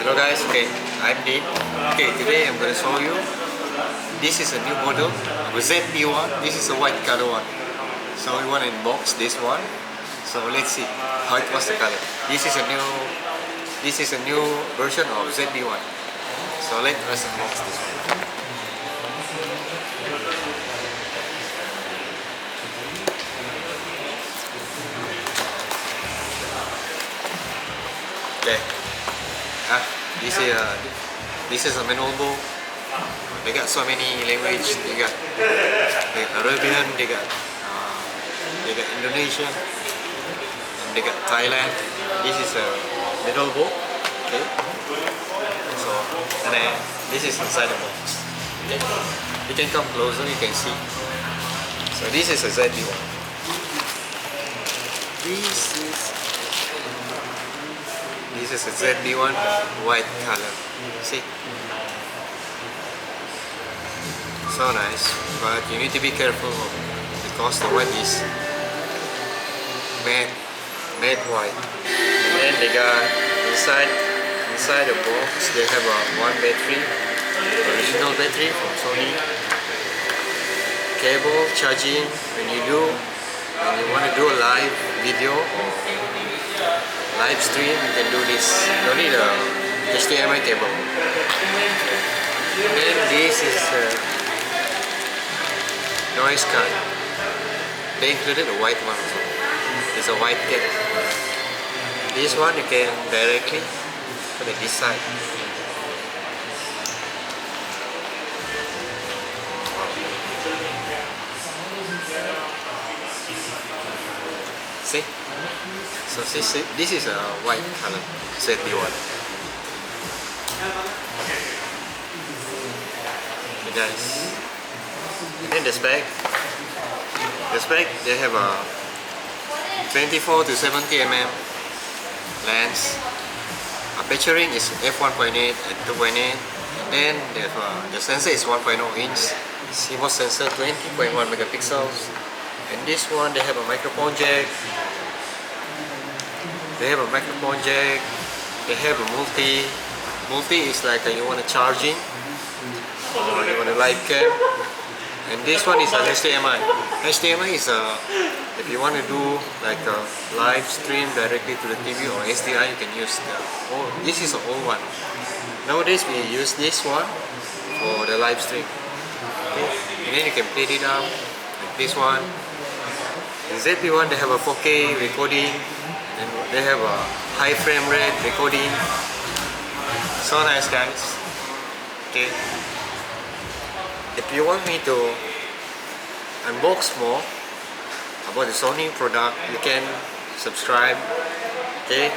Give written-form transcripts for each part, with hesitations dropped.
Hello guys, okay, I'm Dean. Okay, today I'm going to show you. This is a new model of ZV1. This is a white color one. So we want to unbox this one. So let's see how it was the color. This is a new version of ZV1. So let us unbox this one. Okay. This is a manual book. They got so many language. They got Arabian. They got Indonesian. And they got Thailand. This is a manual book. Okay. So and then this is inside the box. Okay. You can come closer. You can see. So this is a ZV1. This is a ZV1 white color. See? So nice, but you need to be careful because the one is matte white. And then they got inside the box they have one battery, original battery from Sony. Cable charging when you want to do a live video or live stream, you can do this. You don't need a HDMI cable. Then this is noise card. They included a white one also. It's a white cap. This one you can directly put it this side. See? So this is a white color ZV1. Okay guys. And then the spec they have a 24 to 70 mm lens. Aperturing is f1.8 and 2.8. And then the sensor is 1.0 inch. CMOS sensor 20.1 megapixels. And this one they have a microphone jack. They have a microphone jack. They have a multi. Multi is like you want to charging or you want a live cam. And this one is an HDMI. HDMI is if you want to do like a live stream directly to the TV or SDI, you can use this is an old one. Nowadays we use this one for the live stream. Okay. And then you can play it up like this one. The ZV1 they have a 4K recording and they have a high frame rate recording. So nice guys. Okay. If you want me to unbox more about the Sony product, you can subscribe. Okay,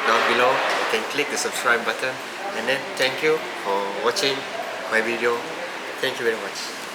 down below you can click the subscribe button. And then thank you for watching my video. Thank you very much.